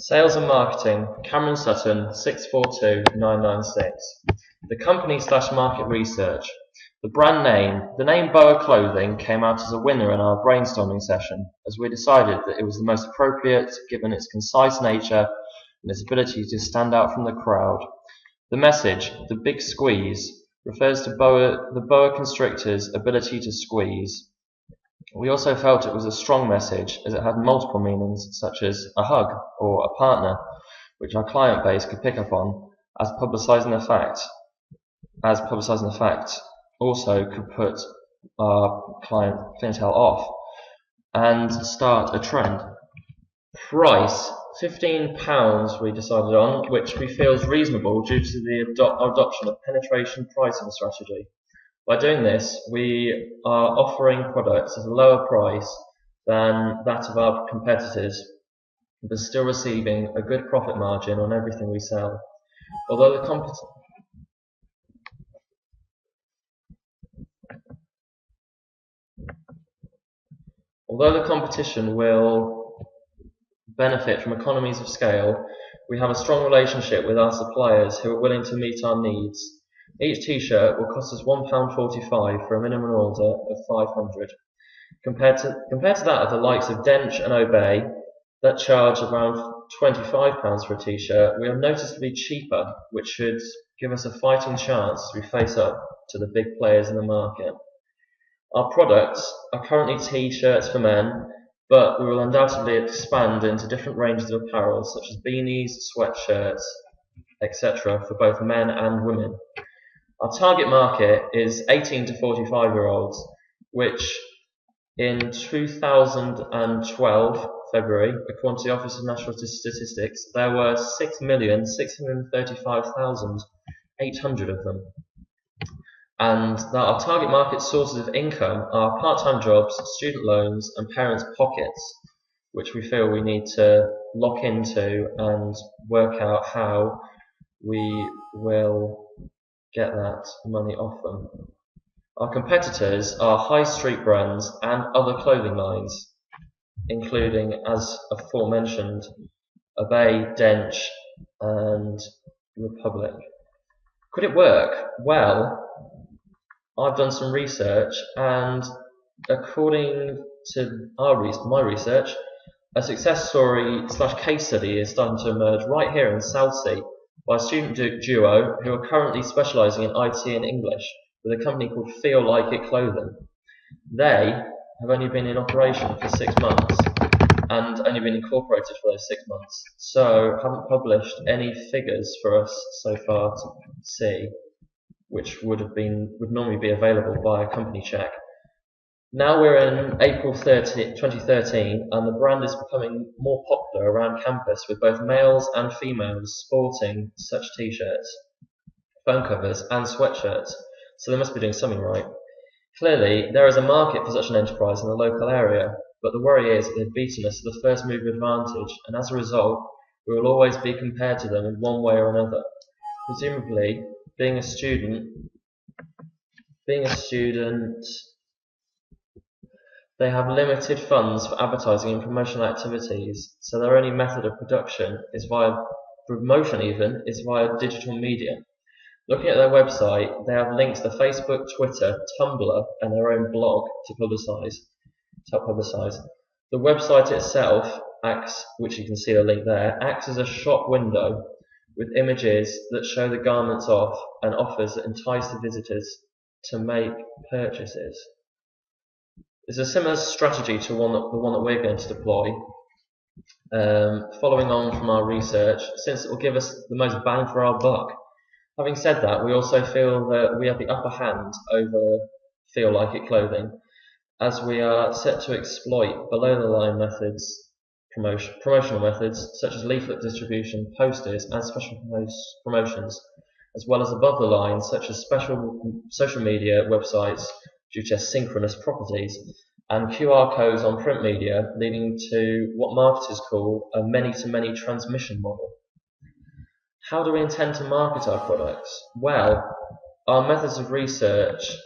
Sales and Marketing, Cameron Sutton, 642996. The company/market research. The brand name. The name Boa Clothing came out as a winner in our brainstorming session, as we decided that it was the most appropriate given its concise nature and its ability to stand out from the crowd. The message, the big squeeze, refers to the boa constrictor's ability to squeeze. We also felt it was a strong message as it had multiple meanings, such as a hug or a partner, which our client base could pick up on, as publicising the fact also could put our client clientele off and start a trend. Price, £15 we decided on, which we feel is reasonable due to the adoption of penetration pricing strategy. By doing this, we are offering products at a lower price than that of our competitors, but still receiving a good profit margin on everything we sell. Although the competition will benefit from economies of scale, we have a strong relationship with our suppliers who are willing to meet our needs. Each t-shirt will cost us £1.45 for a minimum order of 500. Compared to that of the likes of Dench and Obey, that charge around £25 for a t-shirt, we are noticeably cheaper, which should give us a fighting chance as we face up to the big players in the market. Our products are currently t-shirts for men, but we will undoubtedly expand into different ranges of apparel such as beanies, sweatshirts, etc. for both men and women. Our target market is 18 to 45-year-olds, which in 2012, February, according to the Office of National Statistics, there were 6,635,800 of them. And that our target market sources of income are part-time jobs, student loans, and parents' pockets, which we feel we need to lock into and work out how we will get that money off them. Our competitors are high street brands and other clothing lines, including, as aforementioned, Obey, Dench, and Republic. Could it work? Well, I've done some research, and according to my research, a success story / case study is starting to emerge right here in Southsea by a student duo who are currently specialising in IT and English with a company called Feel Like It Clothing. They have only been in operation for 6 months and only been incorporated for those 6 months, so haven't published any figures for us so far to see, which would normally be available by a company check. Now we're in April 2013, and the brand is becoming more popular around campus, with both males and females sporting such t-shirts, phone covers and sweatshirts, so they must be doing something right. Clearly, there is a market for such an enterprise in the local area, but the worry is that they've beaten us to the first mover advantage, and as a result, we will always be compared to them in one way or another. Presumably, being a student, they have limited funds for advertising and promotional activities, so their only method of production is via digital media. Looking at their website, they have links to Facebook, Twitter, Tumblr, and their own blog to help publicise. The website itself acts, which you can see the link there, acts as a shop window with images that show the garments off and offers that entice the visitors to make purchases. It's a similar strategy to the one that we're going to deploy, following on from our research, since it will give us the most bang for our buck. Having said that, we also feel that we have the upper hand over Feel Like It Clothing, as we are set to exploit below-the-line methods, promotional methods such as leaflet distribution, posters, and special promotions, as well as above the line such as special social media websites due to synchronous properties, and QR codes on print media, leading to what marketers call a many-to-many transmission model. How do we intend to market our products? Well, our methods of research,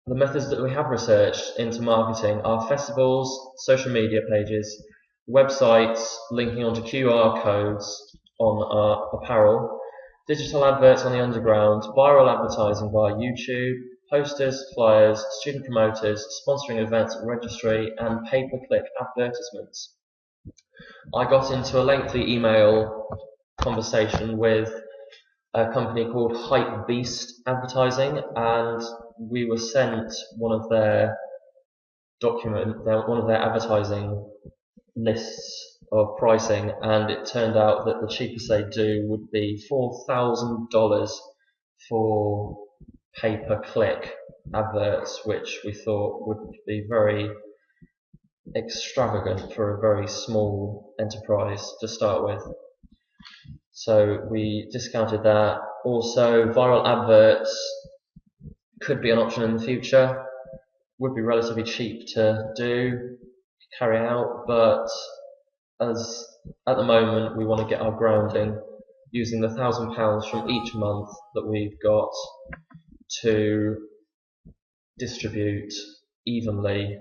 the methods that we have researched into marketing are festivals, social media pages, websites linking onto QR codes on our apparel, digital adverts on the underground, viral advertising via YouTube, posters, flyers, student promoters, sponsoring events at registry, and pay-per-click advertisements. I got into a lengthy email conversation with a company called Hype Beast Advertising, and we were sent one of their advertising lists of pricing, and it turned out that the cheapest they do would be $4,000 for pay-per-click adverts, which we thought would be very extravagant for a very small enterprise to start with. So we discounted that. Also, viral adverts could be an option in the future, would be relatively cheap to carry out, but as at the moment we want to get our grounding using the £1,000 from each month that we've got to distribute evenly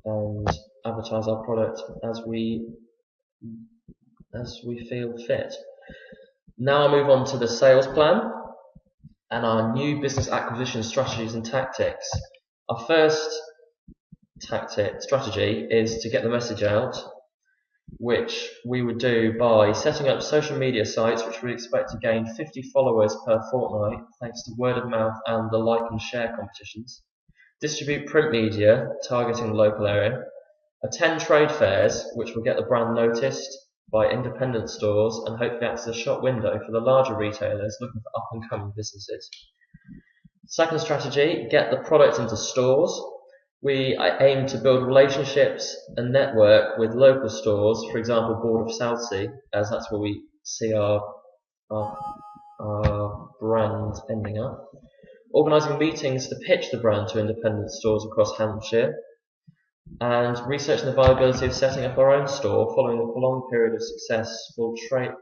and advertise our product as we feel fit. Now I move on to the sales plan and our new business acquisition strategies and tactics. Our first strategy is to get the message out, which we would do by setting up social media sites, which we expect to gain 50 followers per fortnight thanks to word of mouth and the like and share competitions. Distribute print media targeting the local area. Attend trade fairs, which will get the brand noticed by independent stores and hopefully act as a shop window for the larger retailers looking for up and coming businesses. Second strategy, get the product into stores. We aim to build relationships and network with local stores, for example Board of Southsea, as that's where we see our brand ending up. Organising meetings to pitch the brand to independent stores across Hampshire, and researching the viability of setting up our own store following a prolonged period of successful training.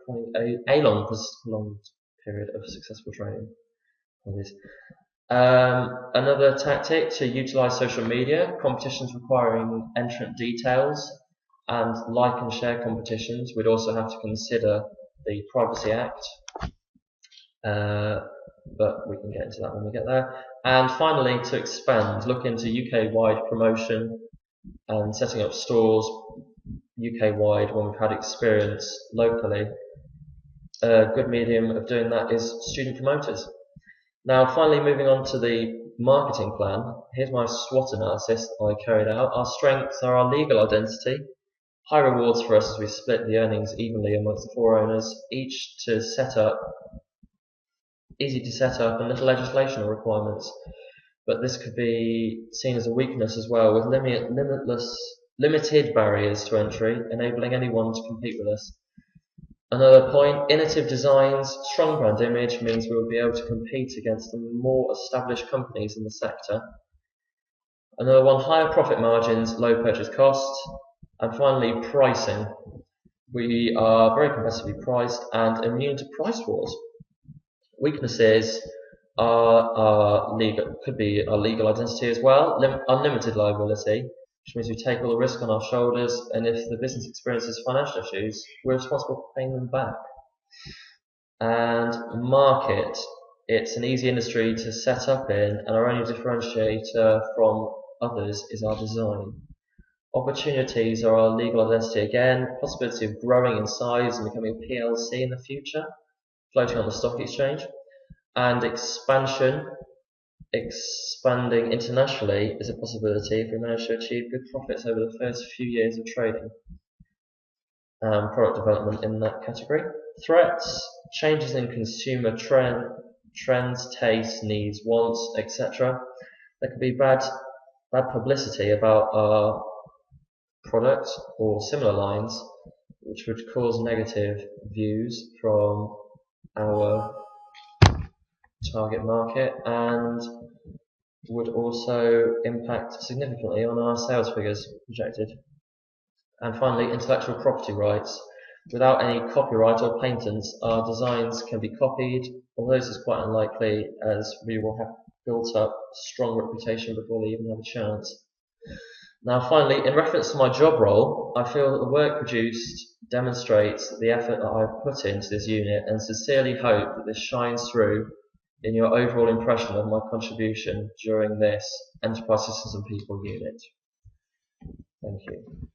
Another tactic to utilise social media, competitions requiring entrant details and like and share competitions. We'd also have to consider the Privacy Act, but we can get into that when we get there. And finally, to expand, look into UK-wide promotion and setting up stores UK-wide when we've had experience locally. A good medium of doing that is student promoters. Now finally moving on to the marketing plan, here's my SWOT analysis I carried out. Our strengths are our legal identity, high rewards for us as we split the earnings evenly amongst the 4 owners, each to set up, easy to set up and little legislational requirements. But this could be seen as a weakness as well, with limited barriers to entry, enabling anyone to compete with us. Another point, innovative designs, strong brand image means we will be able to compete against the more established companies in the sector. Another one, higher profit margins, low purchase costs. And finally, pricing. We are very competitively priced and immune to price wars. Weaknesses could be our legal identity as well, unlimited liability, which means we take all the risk on our shoulders, and if the business experiences financial issues, we're responsible for paying them back. And market, it's an easy industry to set up in, and our only differentiator from others is our design. Opportunities are our legal identity again, possibility of growing in size and becoming a PLC in the future, floating on the stock exchange. And expanding internationally is a possibility if we manage to achieve good profits over the first few years of trading. Product development in that category. Threats, changes in consumer trends, tastes, needs, wants, etc. There could be bad publicity about our product or similar lines, which would cause negative views from our target market and would also impact significantly on our sales figures projected. And finally, intellectual property rights. Without any copyright or patents, our designs can be copied, although this is quite unlikely as we will have built up a strong reputation before we even have a chance. Now finally, in reference to my job role, I feel that the work produced demonstrates the effort that I've put into this unit, and sincerely hope that this shines through in your overall impression of my contribution during this Enterprise Systems and People unit. Thank you.